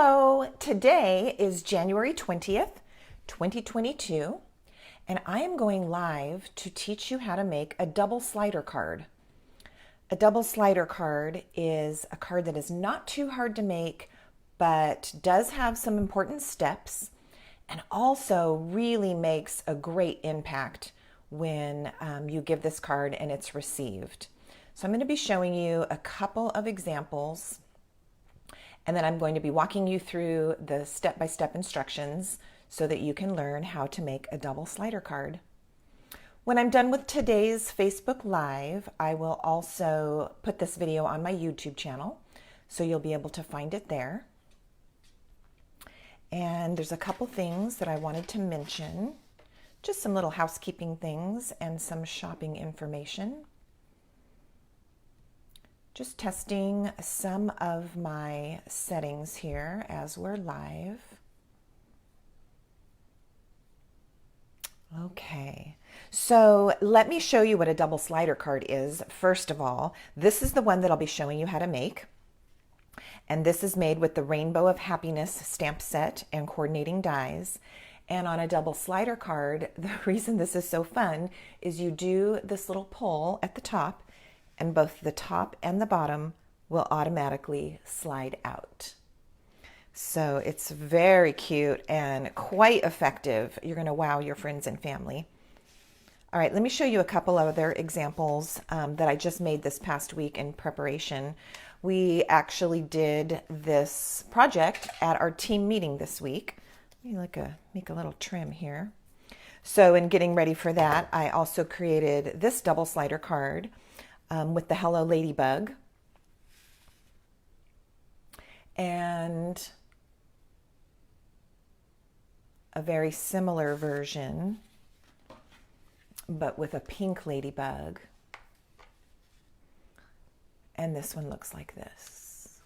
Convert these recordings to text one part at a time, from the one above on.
Hello, today is January 20th, 2022, and I am going live to teach you how to make a double slider card. A double slider card is a card that is not too hard to make, but does have some important steps and also really makes a great impact when you give this card and it's received. So I'm going to be showing you a couple of examples, and then I'm going to be walking you through the step-by-step instructions so that you can learn how to make a double slider card. When I'm done with today's Facebook Live, I will also put this video on my YouTube channel, so you'll be able to find it there. And there's a couple things that I wanted to mention, just some little housekeeping things and some shopping information. Just testing some of my settings here as we're live. Okay, so let me show you what a double slider card is. First of all, this is the one that I'll be showing you how to make. And this is made with the Rainbow of Happiness stamp set and coordinating dies. And on a double slider card, the reason this is so fun is you do this little pull at the top, and both the top and the bottom will automatically slide out. So it's very cute and quite effective. You're going to wow your friends and family. All right, let me show you a couple other examples that I just made this past week in preparation. We actually did this project at our team meeting this week. Let me make a little trim here. So in getting ready for that, I also created this double slider card with the Hello Ladybug. And a very similar version, but with a pink ladybug. And this one looks like this.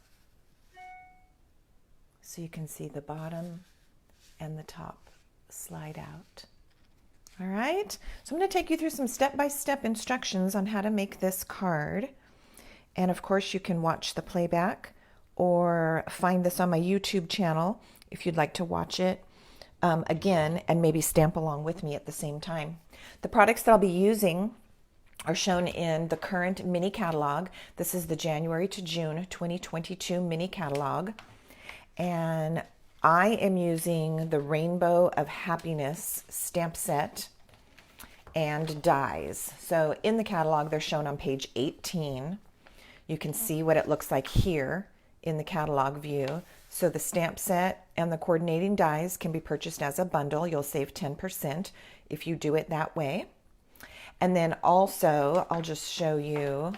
So you can see the bottom and the top slide out. All right, so I'm going to take you through some step-by-step instructions on how to make this card. And of course, you can watch the playback or find this on my YouTube channel if you'd like to watch it again and maybe stamp along with me at the same time. The products that I'll be using are shown in the current mini catalog. This is the January to June 2022 mini catalog. And I am using the Rainbow of Happiness stamp set and dies. So in the catalog, they're shown on page 18. You can see what it looks like here in the catalog view. So the stamp set and the coordinating dies can be purchased as a bundle. You'll save 10% if you do it that way. And then also, I'll just show you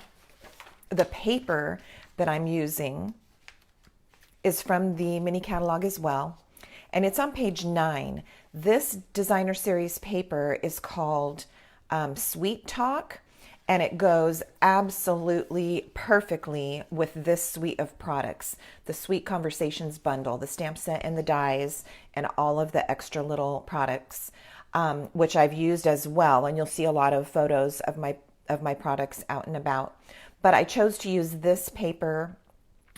the paper that I'm using is from the mini catalog as well. And it's on page 9. This designer series paper is called Sweet Talk, and it goes absolutely perfectly with this suite of products. The Sweet Conversations bundle, the stamp set and the dies, and all of the extra little products, which I've used as well. And you'll see a lot of photos of my products out and about. But I chose to use this paper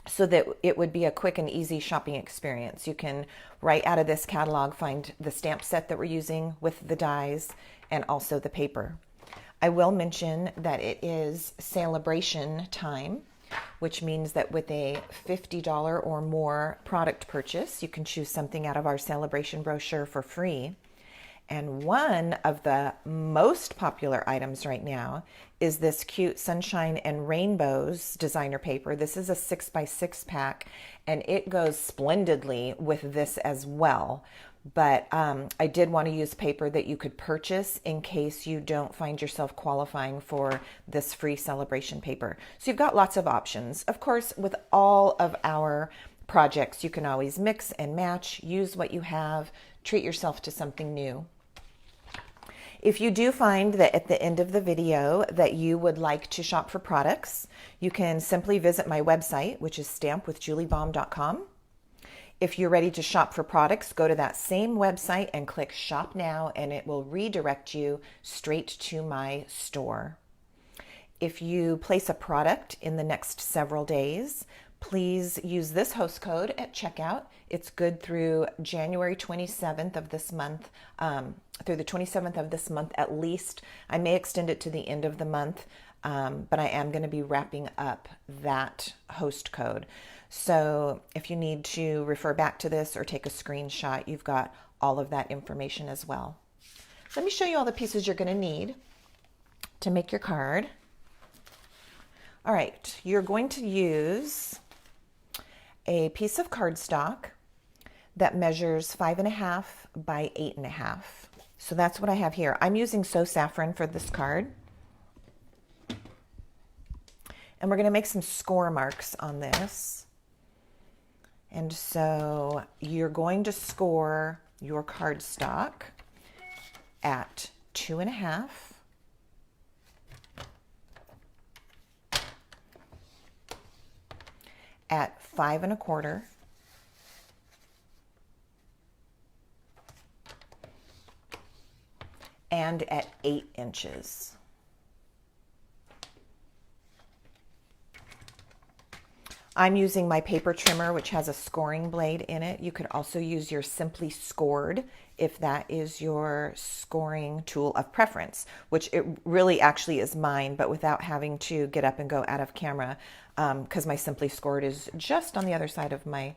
so that it would be a quick and easy shopping experience. You can, right out of this catalog, find the stamp set that we're using with the dies and also the paper. I will mention that it is celebration time, which means that with a $50 or more product purchase, you can choose something out of our celebration brochure for free. And one of the most popular items right now is this cute Sunshine and Rainbows designer paper. This is a 6x6 pack, and it goes splendidly with this as well. But I did want to use paper that you could purchase in case you don't find yourself qualifying for this free celebration paper. So you've got lots of options. Of course, with all of our projects, you can always mix and match, use what you have, treat yourself to something new. If you do find that at the end of the video that you would like to shop for products, you can simply visit my website, which is stampwithjuliebaum.com. If you're ready to shop for products, go to that same website and click Shop Now, and it will redirect you straight to my store. If you place a product in the next several days, please use this host code at checkout. It's good through January 27th of this month, through the 27th of this month at least. I may extend it to the end of the month, but I am going to be wrapping up that host code. So if you need to refer back to this or take a screenshot, you've got all of that information as well. Let me show you all the pieces you're going to need to make your card. All right, you're going to use a piece of cardstock that measures 5.5 by 8.5. So that's what I have here. I'm using Saffron for this card. And we're going to make some score marks on this. And so you're going to score your cardstock at 2.5, at 5.25, and at 8 inches. I'm using my paper trimmer, which has a scoring blade in it. You could also use your Simply Scored if that is your scoring tool of preference, which it really actually is mine, but without having to get up and go out of camera, because my Simply Scored is just on the other side of my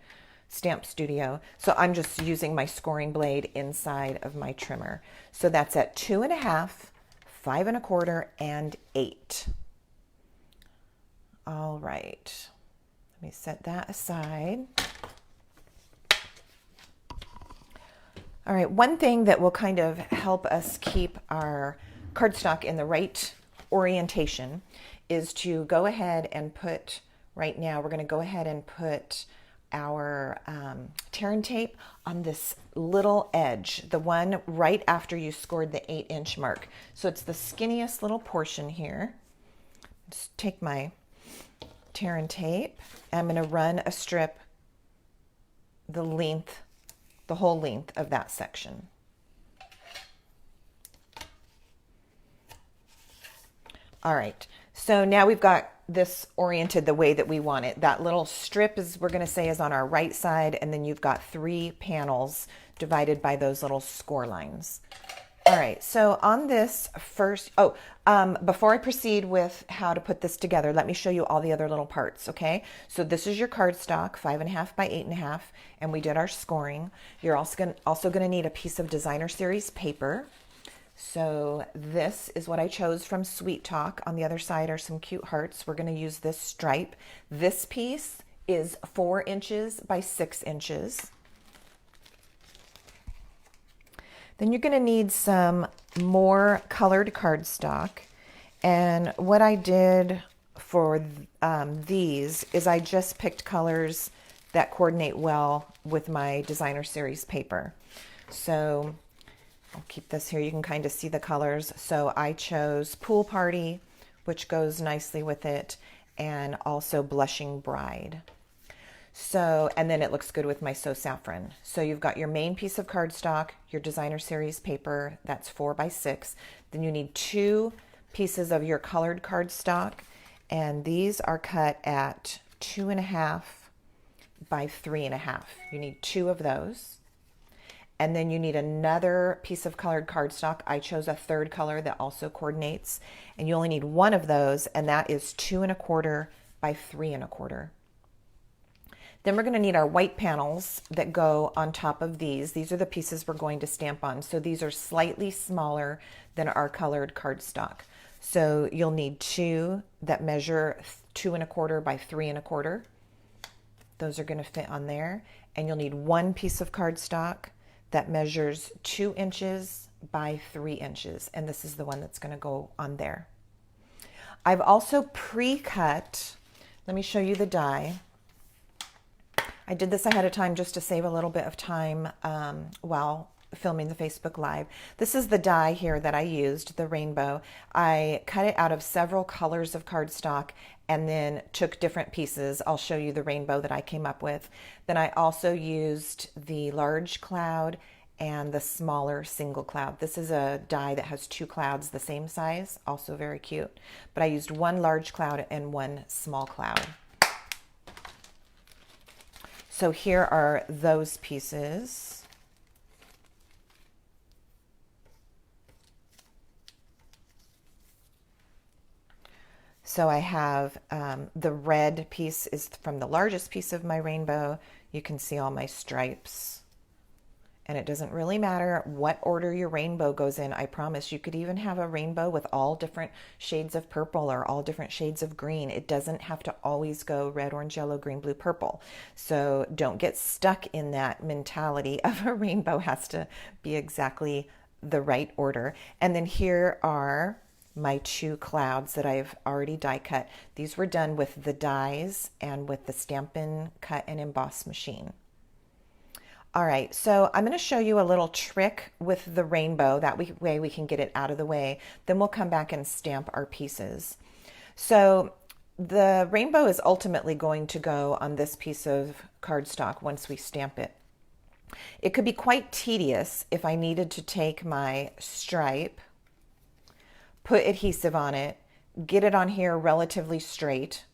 stamp studio. So I'm just using my scoring blade inside of my trimmer. So that's at 2.5, 5.25, and 8. All right. Let me set that aside. All right, one thing that will kind of help us keep our cardstock in the right orientation is to go ahead and put, right now, we're going to go ahead and put our tear and tape on this little edge, the one right after you scored the 8-inch mark. So it's the skinniest little portion here. Just take my tear and tape. I'm going to run a strip the whole length of that section. All right, so now we've got this oriented the way that we want it. That little strip is, we're going to say, is on our right side, and then you've got 3 panels divided by those little score lines. All right, so on this first, before I proceed with how to put this together, let me show you all the other little parts, okay? So this is your cardstock, 5.5 by 8.5, and we did our scoring. You're also going to need a piece of designer series paper. So this is what I chose from Sweet Talk. On the other side are some cute hearts. We're going to use this stripe. This piece is 4 inches by 6 inches. Then you're going to need some more colored cardstock. And what I did for these is I just picked colors that coordinate well with my designer series paper. So I'll keep this here. You can kind of see the colors. So I chose Pool Party, which goes nicely with it, and also Blushing Bride. So, and then it looks good with my Saffron. So you've got your main piece of cardstock, your designer series paper, that's 4 by 6. Then you need 2 pieces of your colored cardstock, and these are cut at 2.5 by 3.5. You need 2 of those. And then you need another piece of colored cardstock. I chose a 3rd color that also coordinates, and you only need 1 of those, and that is 2.25 by 3.25. Then we're going to need our white panels that go on top of these. These are the pieces we're going to stamp on. So these are slightly smaller than our colored cardstock. So you'll need 2 that measure 2.25 by 3.25. Those are going to fit on there. And you'll need 1 piece of cardstock that measures 2 inches by 3 inches. And this is the one that's going to go on there. I've also pre-cut, let me show you the die. I did this ahead of time just to save a little bit of time while filming the Facebook Live. This is the die here that I used, the rainbow. I cut it out of several colors of cardstock and then took different pieces. I'll show you the rainbow that I came up with. Then I also used the large cloud and the smaller single cloud. This is a die that has 2 clouds the same size, also very cute. But I used 1 large cloud and 1 small cloud. So here are those pieces. So I have the red piece is from the largest piece of my rainbow. You can see all my stripes. And it doesn't really matter what order your rainbow goes in. I promise you could even have a rainbow with all different shades of purple or all different shades of green. It doesn't have to always go red, orange, yellow, green, blue, purple. So don't get stuck in that mentality of a rainbow has to be exactly the right order. And then here are my two clouds that I've already die cut. These were done with the dies and with the Stampin' Cut and Emboss machine. All right, so I'm going to show you a little trick with the rainbow. That way we can get it out of the way. Then we'll come back and stamp our pieces. So the rainbow is ultimately going to go on this piece of cardstock once we stamp it. It could be quite tedious if I needed to take my stripe, put adhesive on it, get it on here relatively straight,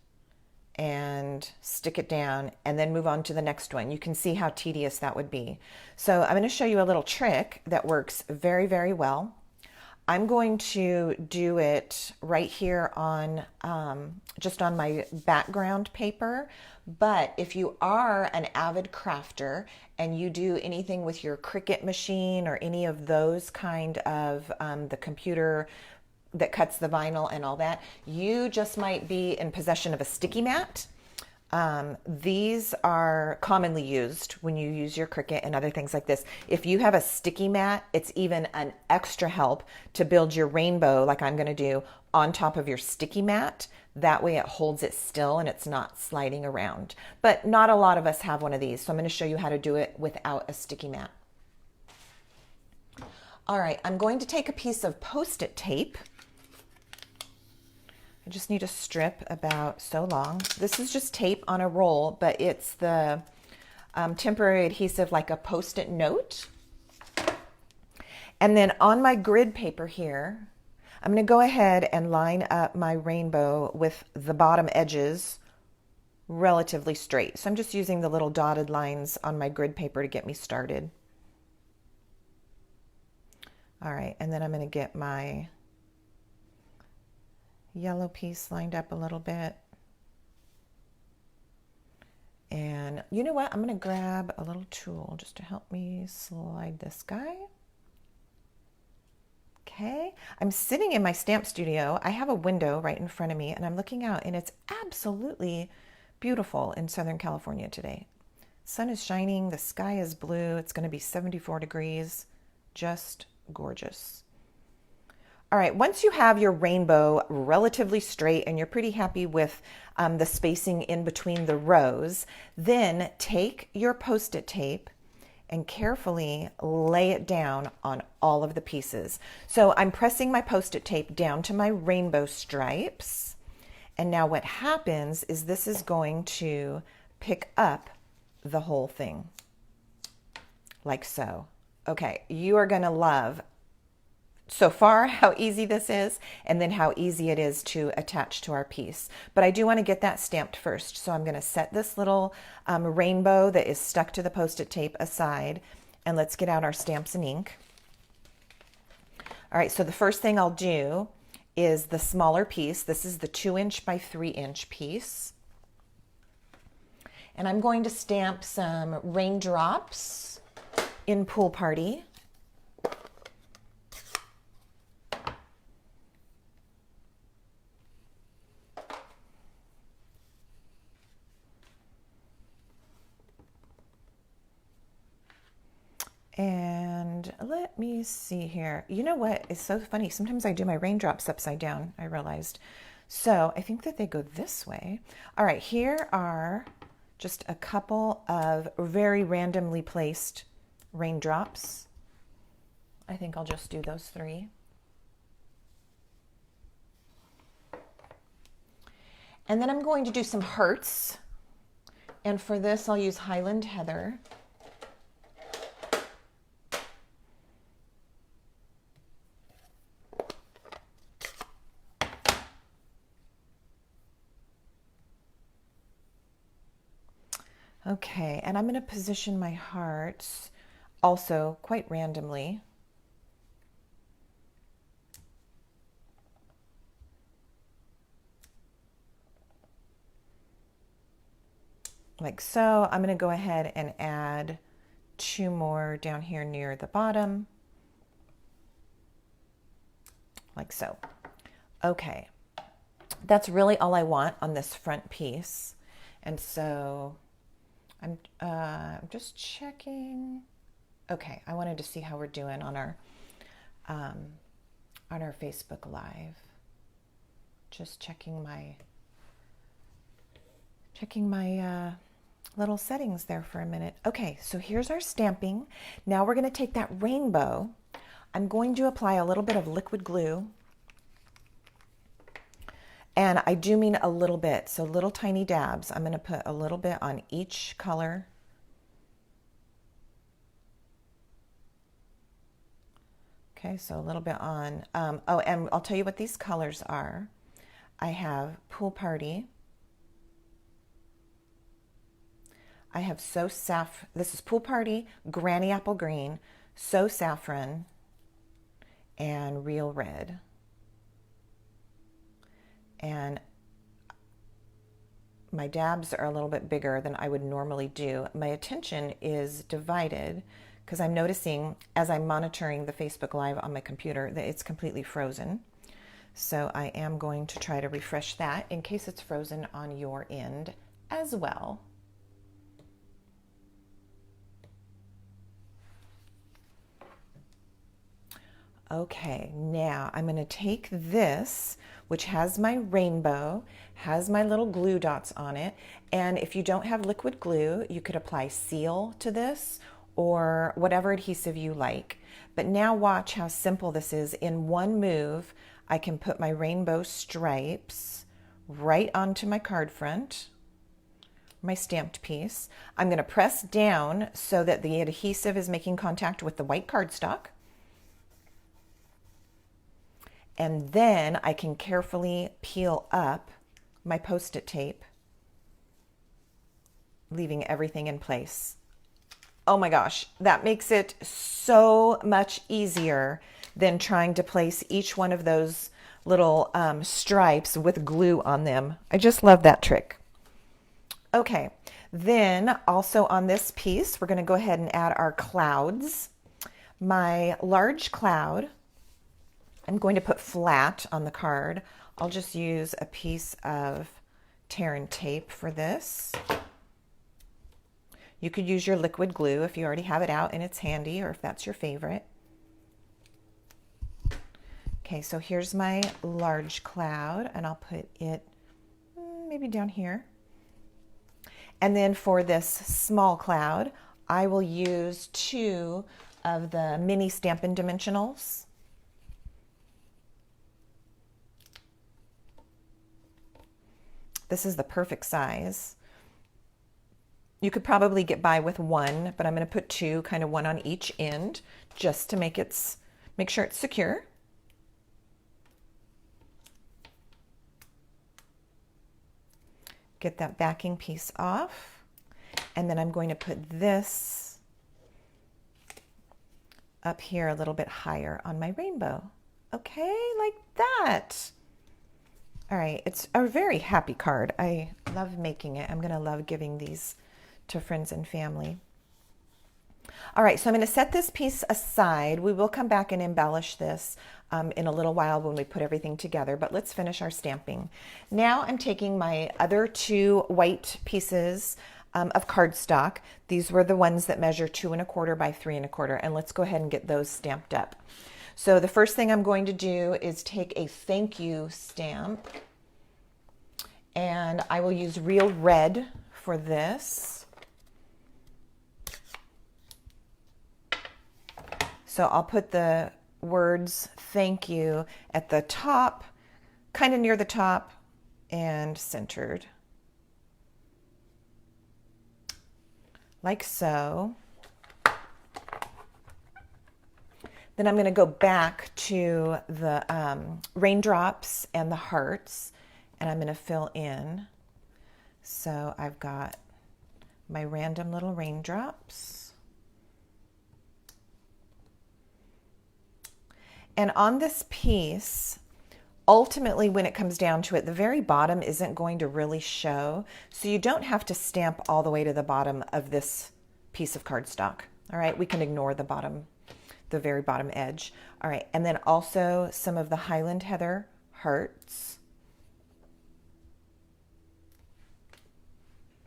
and stick it down and then move on to the next one. You can see how tedious that would be. So I'm going to show you a little trick that works very, very well. I'm going to do it right here on just on my background paper. But if you are an avid crafter and you do anything with your Cricut machine or any of those kind of the computer that cuts the vinyl and all that, you just might be in possession of a sticky mat. These are commonly used when you use your Cricut and other things like this. If you have a sticky mat, it's even an extra help to build your rainbow like I'm going to do on top of your sticky mat. That way it holds it still and it's not sliding around. But not a lot of us have one of these, so I'm going to show you how to do it without a sticky mat. All right, I'm going to take a piece of Post-it tape. I just need a strip about so long. This is just tape on a roll, but it's the temporary adhesive like a Post-it note. And then on my grid paper here, I'm going to go ahead and line up my rainbow with the bottom edges relatively straight. So I'm just using the little dotted lines on my grid paper to get me started. All right, and then I'm going to get my yellow piece lined up a little bit. And you know what? I'm going to grab a little tool just to help me slide this guy. Okay, I'm sitting in my stamp studio. I have a window right in front of me and I'm looking out and it's absolutely beautiful in Southern California today. Sun is shining, the sky is blue, it's going to be 74 degrees, just gorgeous. All right, once you have your rainbow relatively straight and you're pretty happy with the spacing in between the rows, then take your Post-it tape and carefully lay it down on all of the pieces. So I'm pressing my Post-it tape down to my rainbow stripes. And now what happens is this is going to pick up the whole thing, like so. Okay, you are gonna love so far how easy this is and then how easy it is to attach to our piece. But I do want to get that stamped first. So I'm going to set this little rainbow that is stuck to the Post-it tape aside and let's get out our stamps and ink. All right, so the first thing I'll do is the smaller piece. This is the 2" by 3" piece. And I'm going to stamp some raindrops in Pool Party. And let me see here. You know what is so funny? Sometimes I do my raindrops upside down, I realized. So I think that they go this way. All right, here are just a couple of very randomly placed raindrops. I think I'll just do those 3. And then I'm going to do some hearts. And for this, I'll use Highland Heather. Okay, and I'm going to position my hearts also quite randomly. Like so. I'm going to go ahead and add 2 more down here near the bottom. Like so. Okay, that's really all I want on this front piece. And so I'm just checking. Okay, I wanted to see how we're doing on our Facebook Live. Just checking my little settings there for a minute. Okay, so here's our stamping. Now we're going to take that rainbow. I'm going to apply a little bit of liquid glue. And I do mean a little bit, so little tiny dabs. I'm going to put a little bit on each color. Okay, so a little bit on, oh, and I'll tell you what these colors are. I have Pool Party. I have this is Pool Party, Granny Apple Green, So Saffron, and Real Red. And my dabs are a little bit bigger than I would normally do. My attention is divided because I'm noticing as I'm monitoring the Facebook Live on my computer that it's completely frozen. So I am going to try to refresh that in case it's frozen on your end as well. Okay, now I'm going to take this, which has my rainbow, has my little glue dots on it, and if you don't have liquid glue, you could apply seal to this or whatever adhesive you like. But now watch how simple this is. In one move, I can put my rainbow stripes right onto my card front, my stamped piece. I'm going to press down so that the adhesive is making contact with the white cardstock. And then I can carefully peel up my Post-it tape, leaving everything in place. Oh my gosh, that makes it so much easier than trying to place each one of those little stripes with glue on them. I just love that trick. Okay, then also on this piece, we're going to go ahead and add our clouds. My large cloud, I'm going to put flat on the card. I'll just use a piece of tear and tape for this. You could use your liquid glue if you already have it out and it's handy, or if that's your favorite. Okay, so here's my large cloud, and I'll put it maybe down here. And then for this small cloud, I will use 2 of the mini Stampin' Dimensionals. This is the perfect size. You could probably get by with 1, but I'm going to put 2, kind of 1 on each end, just to make sure it's secure. Get that backing piece off, and then I'm going to put this up here a little bit higher on my rainbow. Okay, like that. All right, it's a very happy card. I love making it. I'm going to love giving these to friends and family. All right, so I'm going to set this piece aside. We will come back and embellish this in a little while when we put everything together, but let's finish our stamping. Now I'm taking my other 2 white pieces of cardstock. These were the ones that measure 2 1/4 by 3 1/4, and let's go ahead and get those stamped up. So the first thing I'm going to do is take a thank you stamp, and I will use Real Red for this. So I'll put the words thank you at the top, kind of near the top and centered, like so. Then I'm going to go back to the raindrops and the hearts, and I'm going to fill in. So I've got my random little raindrops. And on this piece, ultimately, when it comes down to it, the very bottom isn't going to really show. So you don't have to stamp all the way to the bottom of this piece of cardstock. All right, we can ignore the bottom, the very bottom edge. All right, and then also some of the Highland Heather hearts.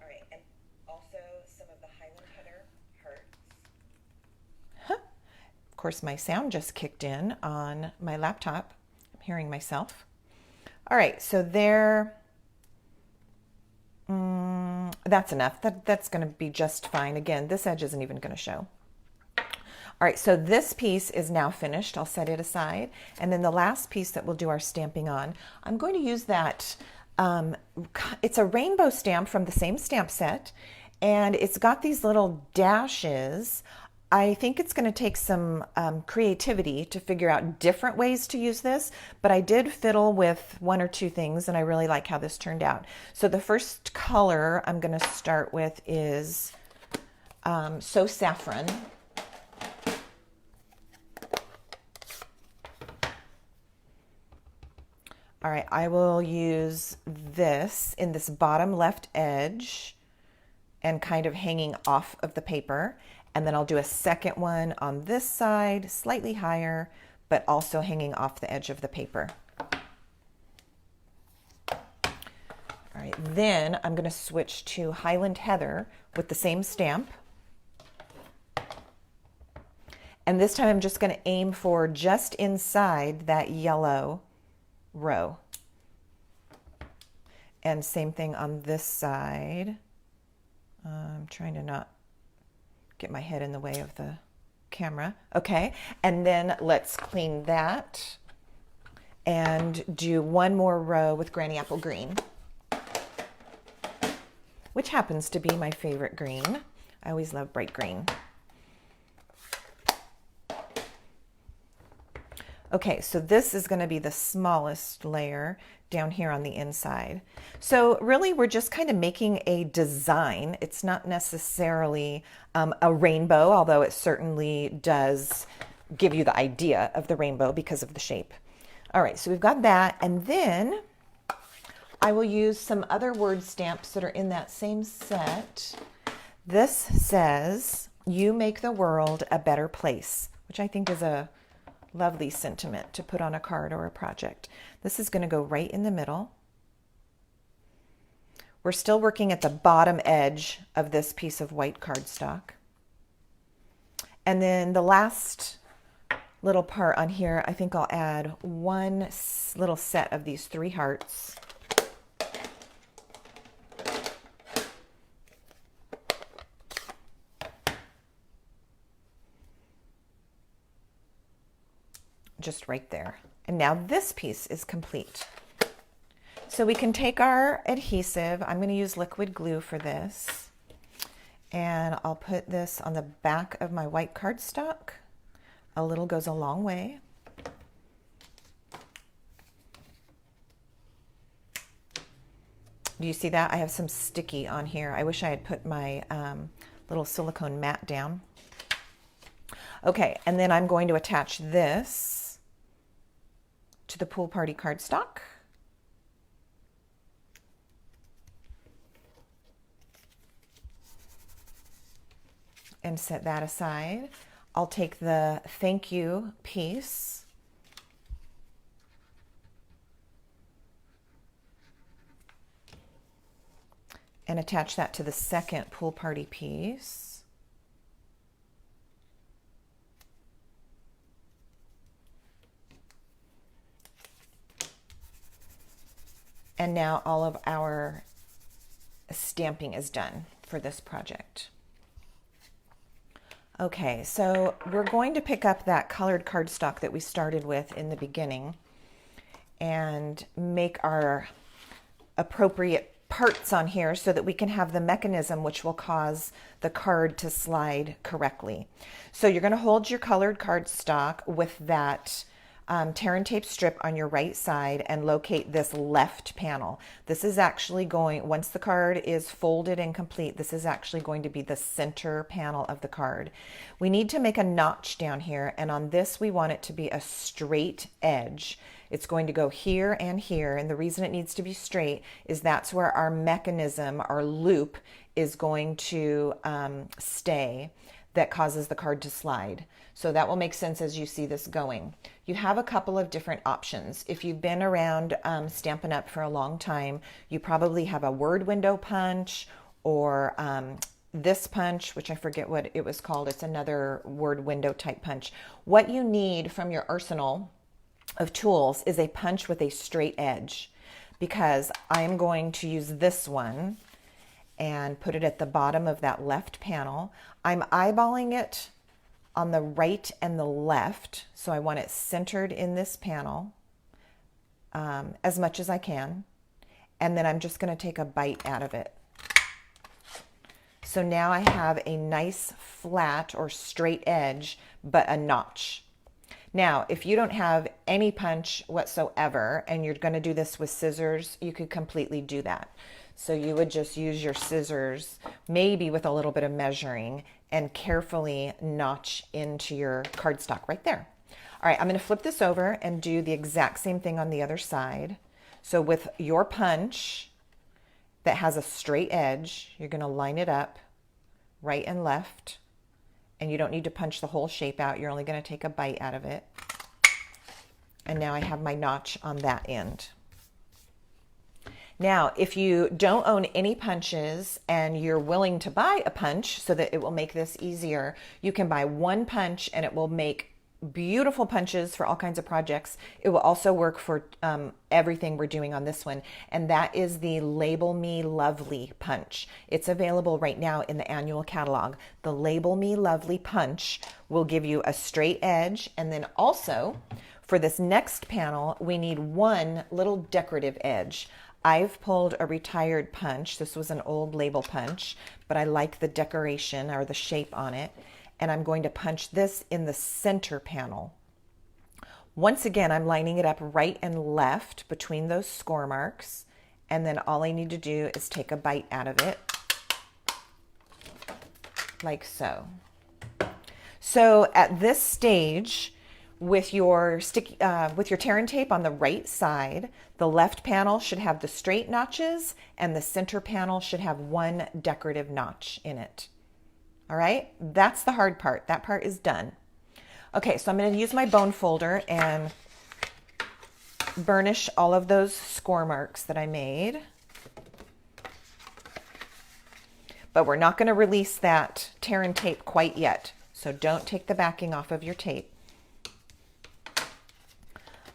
All right, and also some of the Highland Heather hearts. Of course, my sound just kicked in on my laptop. I'm hearing myself. All right, so there, that's enough. That's going to be just fine. Again, this edge isn't even going to show. All right, so this piece is now finished. I'll set it aside. And then the last piece that we'll do our stamping on, I'm going to use that. It's a rainbow stamp from the same stamp set, and it's got these little dashes. I think it's going to take some creativity to figure out different ways to use this, but I did fiddle with one or two things, and I really like how this turned out. So the first color I'm going to start with is So Saffron. All right, I will use this in this bottom left edge and kind of hanging off of the paper. And then I'll do a second one on this side, slightly higher, but also hanging off the edge of the paper. All right, then I'm going to switch to Highland Heather with the same stamp. And this time I'm just going to aim for just inside that yellow row. And same thing on this side. I'm trying to not get my head in the way of the camera. Okay, and then let's clean that and do one more row with Granny Apple Green, which happens to be my favorite green. I always love bright green. Okay, so this is going to be the smallest layer down here on the inside. So really we're just kind of making a design. It's not necessarily a rainbow, although it certainly does give you the idea of the rainbow because of the shape. All right, so we've got that, and then I will use some other word stamps that are in that same set. This says, "You make the world a better place," which I think is a lovely sentiment to put on a card or a project. This is going to go right in the middle. We're still working at the bottom edge of this piece of white cardstock. And then the last little part on here, I think I'll add one little set of these 3 hearts. Just right there. And now this piece is complete. So we can take our adhesive. I'm going to use liquid glue for this. And I'll put this on the back of my white cardstock. A little goes a long way. Do you see that? I have some sticky on here. I wish I had put my little silicone mat down. Okay, and then I'm going to attach this to the pool party cardstock. And set that aside. I'll take the thank you piece and attach that to the second pool party piece. And now all of our stamping is done for this project. Okay, so we're going to pick up that colored cardstock that we started with in the beginning and make our appropriate parts on here so that we can have the mechanism which will cause the card to slide correctly. So you're going to hold your colored cardstock with that tear and tape strip on your right side and locate this left panel. This is actually going, once the card is folded and complete, this is actually going to be the center panel of the card. We need to make a notch down here, and on this we want it to be a straight edge. It's going to go here and here, and the reason it needs to be straight is that's where our mechanism, our loop, is going to stay, that causes the card to slide. So that will make sense as you see this going. You have a couple of different options. If you've been around Stampin' Up! For a long time, you probably have a word window punch, or this punch, which I forget what it was called. It's another word window type punch. What you need from your arsenal of tools is a punch with a straight edge, because I'm going to use this one and put it at the bottom of that left panel. I'm eyeballing it on the right and the left, so I want it centered in this panel as much as I can, and then I'm just going to take a bite out of it. So now I have a nice flat or straight edge, but a notch. Now, if you don't have any punch whatsoever and you're going to do this with scissors, you could completely do that. So you would just use your scissors, maybe with a little bit of measuring, and carefully notch into your cardstock right there. All right, I'm going to flip this over and do the exact same thing on the other side. So with your punch that has a straight edge, you're going to line it up right and left, and you don't need to punch the whole shape out. You're only going to take a bite out of it. And now I have my notch on that end. Now, if you don't own any punches and you're willing to buy a punch so that it will make this easier, you can buy one punch and it will make beautiful punches for all kinds of projects. It will also work for everything we're doing on this one, and that is the Label Me Lovely punch. It's available right now in the annual catalog. The Label Me Lovely punch will give you a straight edge, and then also for this next panel, we need one little decorative edge. I've pulled a retired punch. This was an old label punch, but I like the decoration or the shape on it. And I'm going to punch this in the center panel. Once again, I'm lining it up right and left between those score marks. And then all I need to do is take a bite out of it, like so. So at this stage, with your tear and tape on the right side, the left panel should have the straight notches and the center panel should have one decorative notch in it. All right, that's the hard part. That part is done. Okay, so I'm going to use my bone folder and burnish all of those score marks that I made. But we're not going to release that tear and tape quite yet, so don't take the backing off of your tape.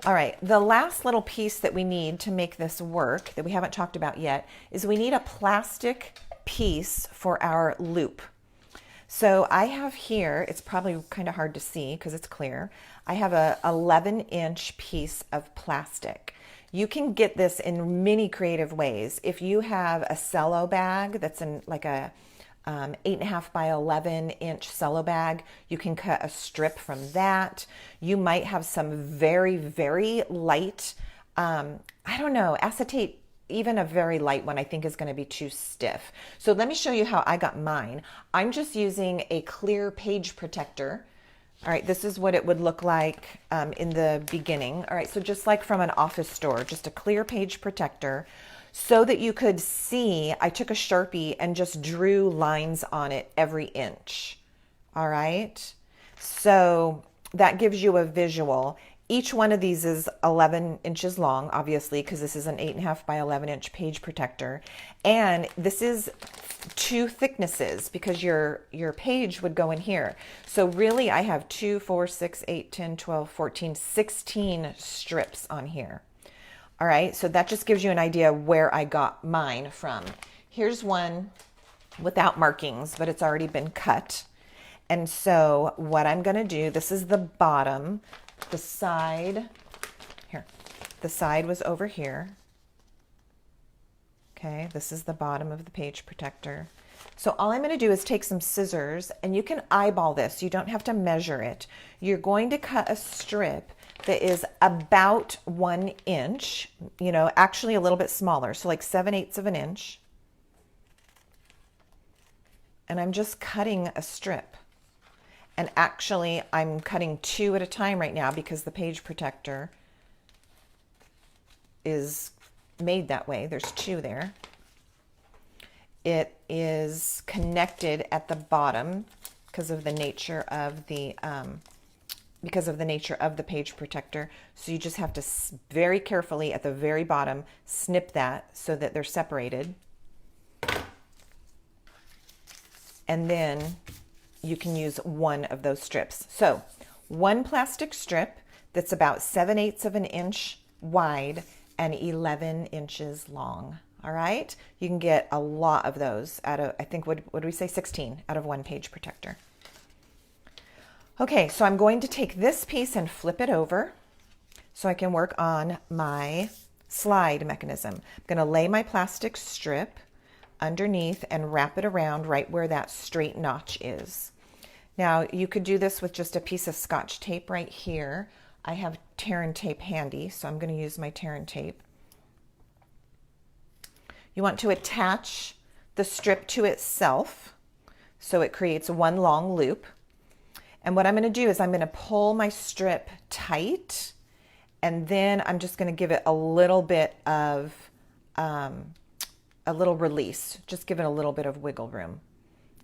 All right, the last little piece that we need to make this work that we haven't talked about yet is we need a plastic piece for our loop. So I have here, it's probably kind of hard to see because it's clear, I have a 11-inch piece of plastic. You can get this in many creative ways. If you have a cello bag that's in like a 8.5 by 11-inch cello bag, you can cut a strip from that. You might have some very, very light, I don't know, acetate. Even a very light one I think is going to be too stiff. So let me show you how I got mine. I'm just using a clear page protector. All right, this is what it would look like in the beginning. All right, so just like from an office store, just a clear page protector so that you could see. I took a Sharpie and just drew lines on it every inch. All right, so that gives you a visual. Each one of these is 11 inches long, obviously, because this is an 8.5 by 11-inch page protector. And this is two thicknesses because your page would go in here. So really I have 2, 4, 6, 8, 10, 12, 14, 16 strips on here. All right, so that just gives you an idea where I got mine from. Here's one without markings, but it's already been cut. And so what I'm going to do, this is the bottom. The side, here, the side was over here. Okay, this is the bottom of the page protector. So all I'm going to do is take some scissors, and you can eyeball this. You don't have to measure it. You're going to cut a strip that is about 1 inch, you know, actually a little bit smaller. So like 7/8 of an inch. And I'm just cutting a strip. And actually I'm cutting 2 at a time right now because the page protector is made that way. There's 2 there. It is connected at the bottom because of the nature of the page protector. So you just have to very carefully at the very bottom snip that so that they're separated. And then you can use one of those strips. So 1 plastic strip that's about 7/8 of an inch wide and 11 inches long. All right, you can get a lot of those out of, I think, what do we say, 16 out of 1 page protector. Okay, so I'm going to take this piece and flip it over so I can work on my slide mechanism. I'm going to lay my plastic strip underneath and wrap it around right where that straight notch is. Now, you could do this with just a piece of Scotch tape right here. I have tear and tape handy, so I'm going to use my tear and tape. You want to attach the strip to itself so it creates one long loop. And what I'm going to do is I'm going to pull my strip tight, and then I'm just going to give it a little bit of a little release. Just give it a little bit of wiggle room.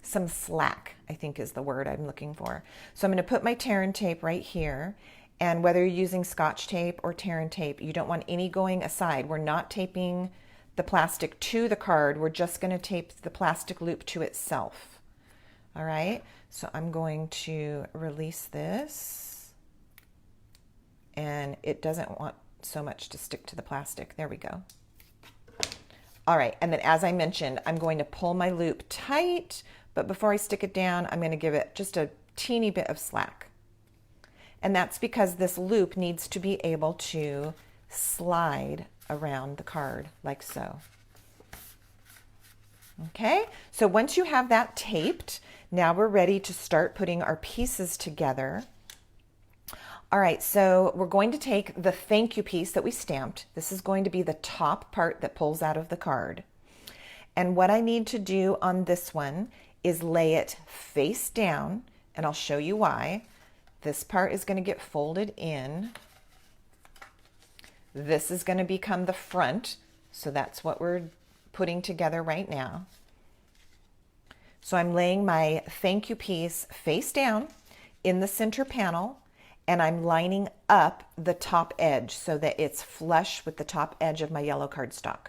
Some slack, I think, is the word I'm looking for. So I'm going to put my tear and tape right here. And whether you're using Scotch tape or tear and tape, you don't want any going aside. We're not taping the plastic to the card. We're just going to tape the plastic loop to itself. All right, so I'm going to release this, and it doesn't want so much to stick to the plastic. There we go. All right, and then as I mentioned, I'm going to pull my loop tight, but before I stick it down, I'm going to give it just a teeny bit of slack. And that's because this loop needs to be able to slide around the card like so. Okay, so once you have that taped, now we're ready to start putting our pieces together. All right, so we're going to take the thank you piece that we stamped. This is going to be the top part that pulls out of the card. And what I need to do on this one is lay it face down, and I'll show you why. This part is going to get folded in. This is going to become the front, so that's what we're putting together right now. So I'm laying my thank you piece face down in the center panel, and I'm lining up the top edge so that it's flush with the top edge of my yellow cardstock.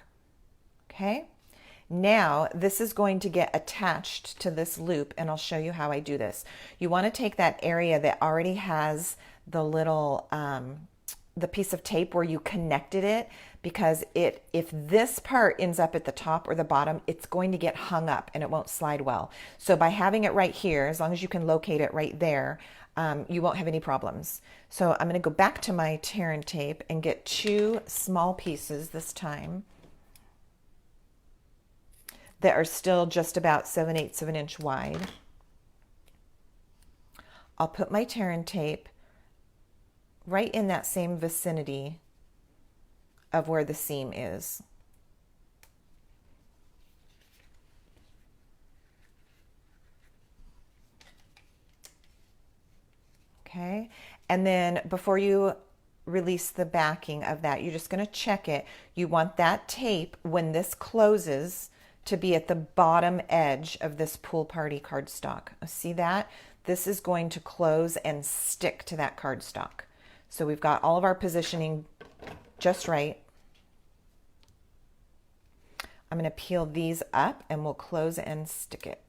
Okay, now this is going to get attached to this loop, and I'll show you how I do this. You want to take that area that already has the little the piece of tape where you connected it, because if this part ends up at the top or the bottom, it's going to get hung up and it won't slide well. So by having it right here, as long as you can locate it right there, you won't have any problems. So I'm going to go back to my tear and tape and get 2 small pieces this time that are still just about 7/8 of an inch wide. I'll put my tear and tape right in that same vicinity of where the seam is. Okay, and then before you release the backing of that, you're just going to check it. You want that tape, when this closes, to be at the bottom edge of this pool party cardstock. See that? This is going to close and stick to that cardstock. So we've got all of our positioning just right. I'm going to peel these up and we'll close and stick it.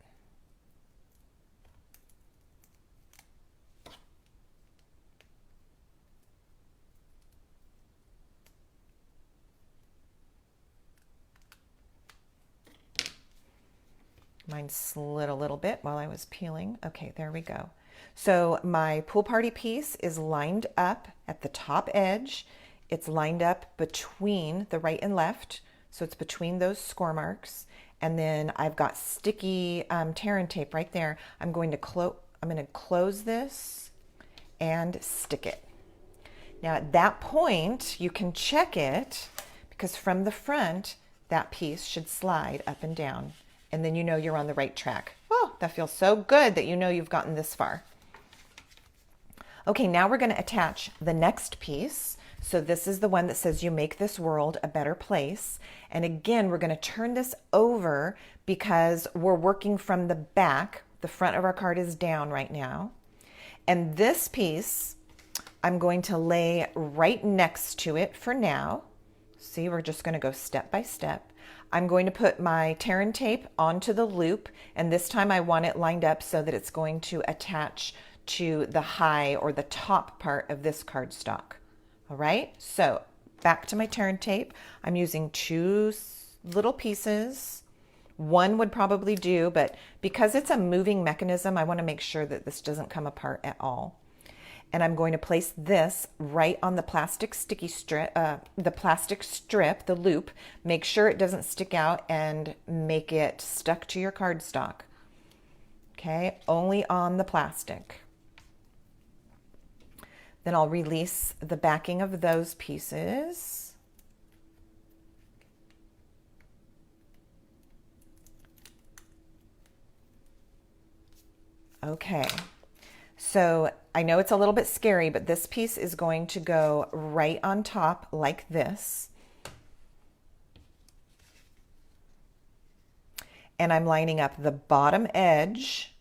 Mine slid a little bit while I was peeling. Okay, there we go. So my pool party piece is lined up at the top edge. It's lined up between the right and left. So it's between those score marks. And then I've got sticky tear and tape right there. I'm going to close this and stick it. Now at that point, you can check it because from the front, that piece should slide up and down. And then you know you're on the right track. Oh, that feels so good that you know you've gotten this far. Okay, now we're going to attach the next piece. So this is the one that says you make this world a better place. And again, we're going to turn this over because we're working from the back. The front of our card is down right now. And this piece, I'm going to lay right next to it for now. See, we're just going to go step by step. I'm going to put my tear and tape onto the loop, and this time I want it lined up so that it's going to attach to the high or the top part of this cardstock. All right, so back to my tear and tape. I'm using 2 little pieces. 1 would probably do, but because it's a moving mechanism, I want to make sure that this doesn't come apart at all. And I'm going to place this right on the plastic sticky strip, the loop. Make sure it doesn't stick out and make it stuck to your cardstock. Okay, only on the plastic. Then I'll release the backing of those pieces. Okay, so I know it's a little bit scary, but this piece is going to go right on top like this. And I'm lining up the bottom edge,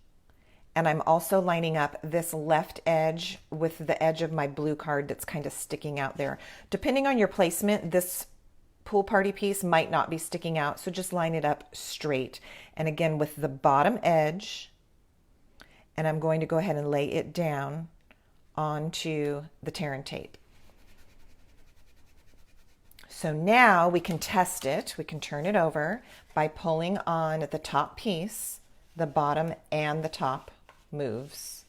and I'm also lining up this left edge with the edge of my blue card that's kind of sticking out there. Depending on your placement, this pool party piece might not be sticking out, so just line it up straight. And again, with the bottom edge, and I'm going to go ahead and lay it down onto the tear and tape. So now we can test it. We can turn it over by pulling on the top piece. The bottom and the top moves.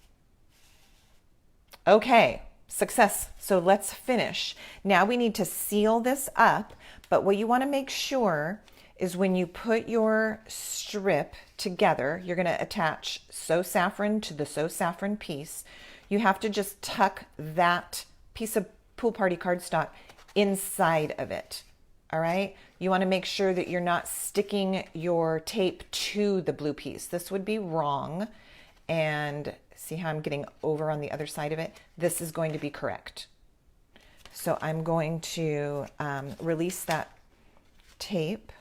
Okay, success. So let's finish. Now we need to seal this up, but what you want to make sure is when you put your strip together, you're going to attach So Saffron to the So Saffron piece. You have to just tuck that piece of pool party cardstock inside of it. All right. You want to make sure that you're not sticking your tape to the blue piece. This would be wrong. And see how I'm getting over on the other side of it? This is going to be correct. So I'm going to release that tape.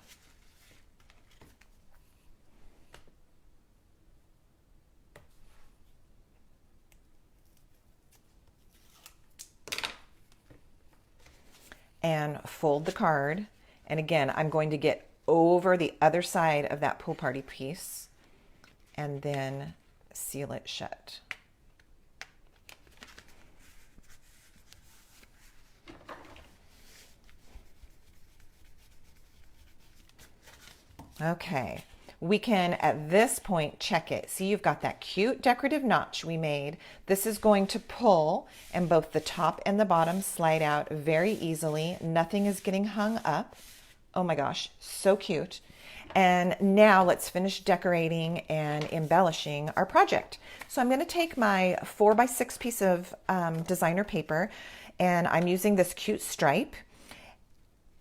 And fold the card. And again, I'm going to get over the other side of that pool party piece and then seal it shut. Okay, we can at this point check it. See, you've got that cute decorative notch we made. This is going to pull, and both the top and the bottom slide out very easily. Nothing is getting hung up. Oh my gosh, so cute. And now let's finish decorating and embellishing our project. So I'm going to take my 4x6 piece of designer paper, and I'm using this cute stripe.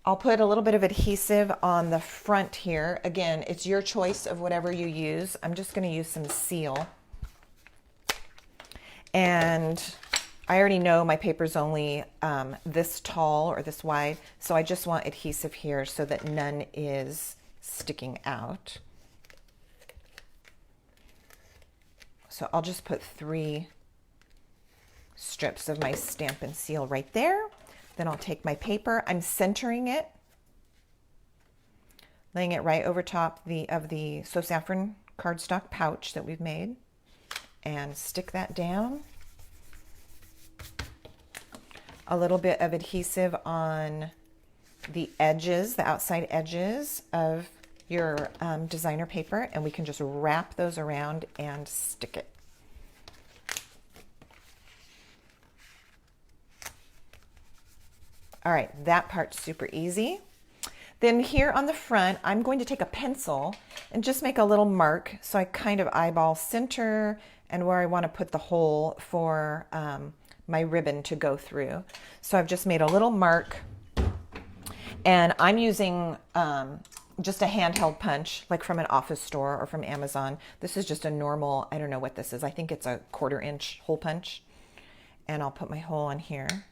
I'll put a little bit of adhesive on the front here. Again, it's your choice of whatever you use. I'm just going to use some seal. And I already know my paper's only this tall or this wide, so I just want adhesive here so that none is sticking out. So I'll just put 3 strips of my Stampin' Seal right there. Then I'll take my paper, I'm centering it, laying it right over top of the So Saffron cardstock pouch that we've made, and stick that down. A little bit of adhesive on the edges, the outside edges of your designer paper, and we can just wrap those around and stick it. All right, that part's super easy. Then here on the front, I'm going to take a pencil and just make a little mark so I kind of eyeball center and where I want to put the hole for my ribbon to go through. So I've just made a little mark, and I'm using just a handheld punch, like from an office store or from Amazon. This is just a normal, I don't know what this is. I think it's a 1/4 inch hole punch. And I'll put my hole on here.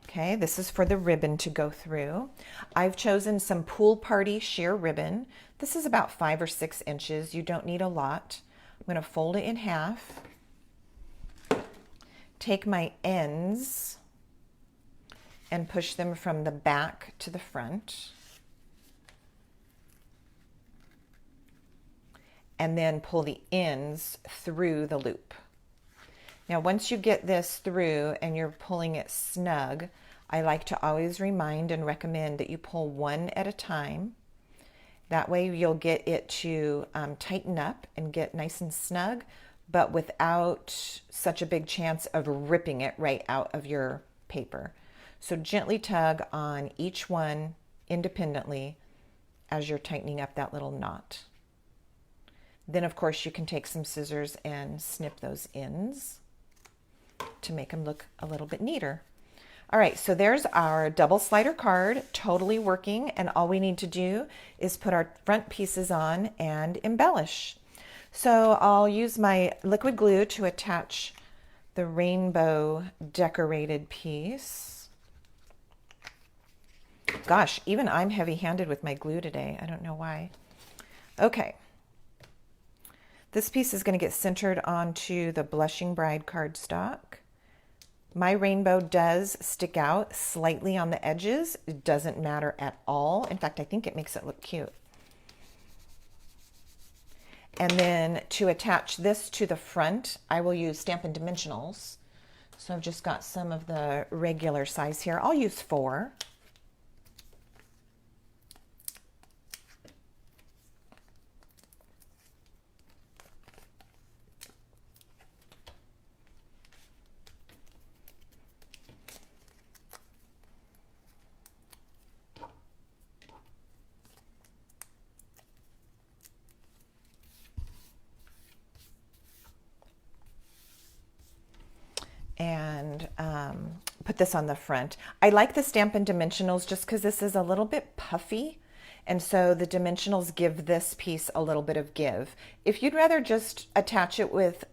Okay, this is for the ribbon to go through. I've chosen some Pool Party sheer ribbon. This is about 5 or 6 inches. You don't need a lot. I'm going to fold it in half. Take my ends and push them from the back to the front. And then pull the ends through the loop. Now, once you get this through and you're pulling it snug, I like to always remind and recommend that you pull one at a time. That way you'll get it to tighten up and get nice and snug, but without such a big chance of ripping it right out of your paper. So gently tug on each one independently as you're tightening up that little knot. Then, of course, you can take some scissors and snip those ends to make them look a little bit neater. All right, so there's our double slider card, totally working, and all we need to do is put our front pieces on and embellish. So I'll use my liquid glue to attach the rainbow decorated piece. Gosh, even I'm heavy-handed with my glue today. I don't know why. Okay. This piece is going to get centered onto the Blushing Bride cardstock. My rainbow does stick out slightly on the edges. It doesn't matter at all. In fact, I think it makes it look cute. And then to attach this to the front, I will use Stampin' Dimensionals. So I've just got some of the regular size here. I'll use 4. And put this on the front. I like the Stampin' Dimensionals just because this is a little bit puffy, and so the dimensionals give this piece a little bit of give. If you'd rather just attach it with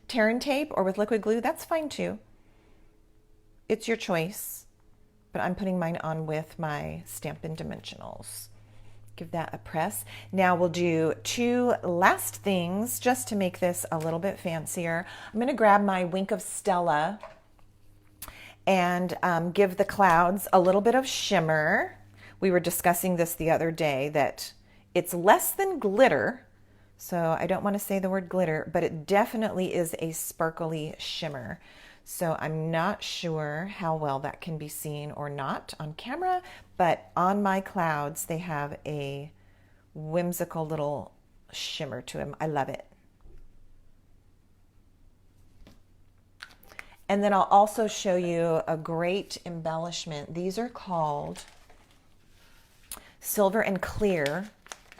tear and tape or with liquid glue, that's fine too. It's your choice, but I'm putting mine on with my Stampin' Dimensionals. Give that a press. Now we'll do 2 last things just to make this a little bit fancier. I'm going to grab my Wink of Stella and give the clouds a little bit of shimmer. We were discussing this the other day, that it's less than glitter. So I don't want to say the word glitter, but it definitely is a sparkly shimmer. So I'm not sure how well that can be seen or not on camera, but on my clouds, they have a whimsical little shimmer to them. I love it. And then I'll also show you a great embellishment. These are called Silver and Clear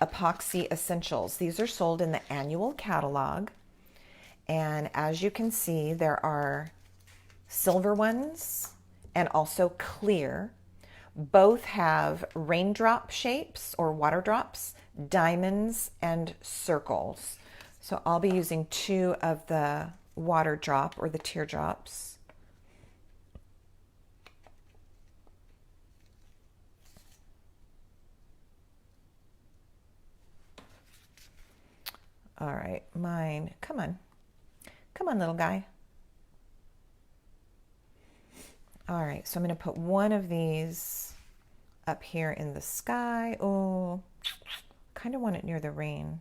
Epoxy Essentials. These are sold in the annual catalog. And as you can see, there are silver ones and also clear. Both have raindrop shapes or water drops, diamonds, and circles. So I'll be using 2 of the water drop or the teardrops. All right, mine, come on, little guy. All right, so I'm going to put one of these up here in the sky. Oh, kind of want it near the rain.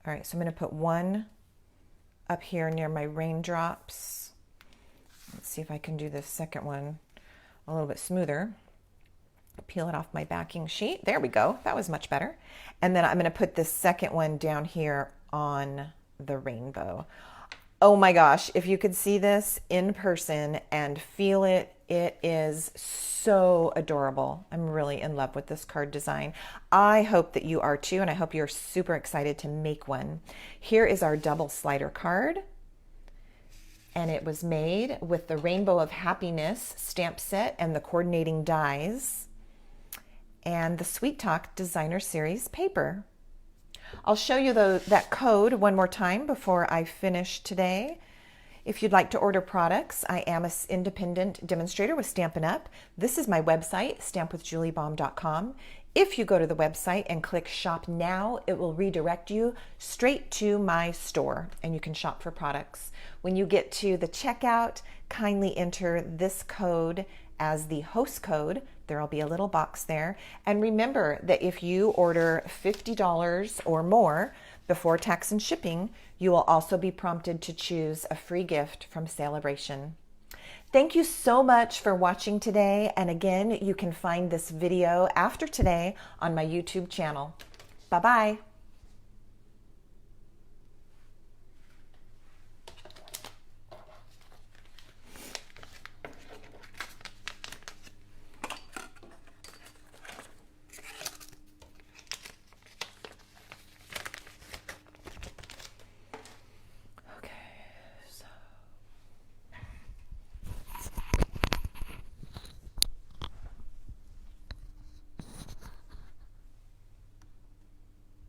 All right, so I'm going to put one up here near my raindrops. Let's see if I can do this second one a little bit smoother. Peel it off my backing sheet. There we go. That was much better. And then I'm going to put this second one down here on the rainbow. Oh my gosh, if you could see this in person and feel it, it is so adorable. I'm really in love with this card design. I hope that you are too, and I hope you're super excited to make one. Here is our double slider card. and it was made with the Rainbow of Happiness stamp set and the coordinating dies and the Sweet Talk Designer Series paper. I'll show you that code one more time before I finish today. If you'd like to order products, I am an independent demonstrator with Stampin Up. This is my website, stampwithjuliebaum.com. If you go to the website and click Shop Now, it will redirect you straight to my store and you can shop for products. When you get to the checkout, kindly enter this code as the host code. There'll be a little box there. And remember that if you order $50 or more before tax and shipping, you will also be prompted to choose a free gift from Celebration. Thank you so much for watching today. And again, you can find this video after today on my YouTube channel. Bye-bye.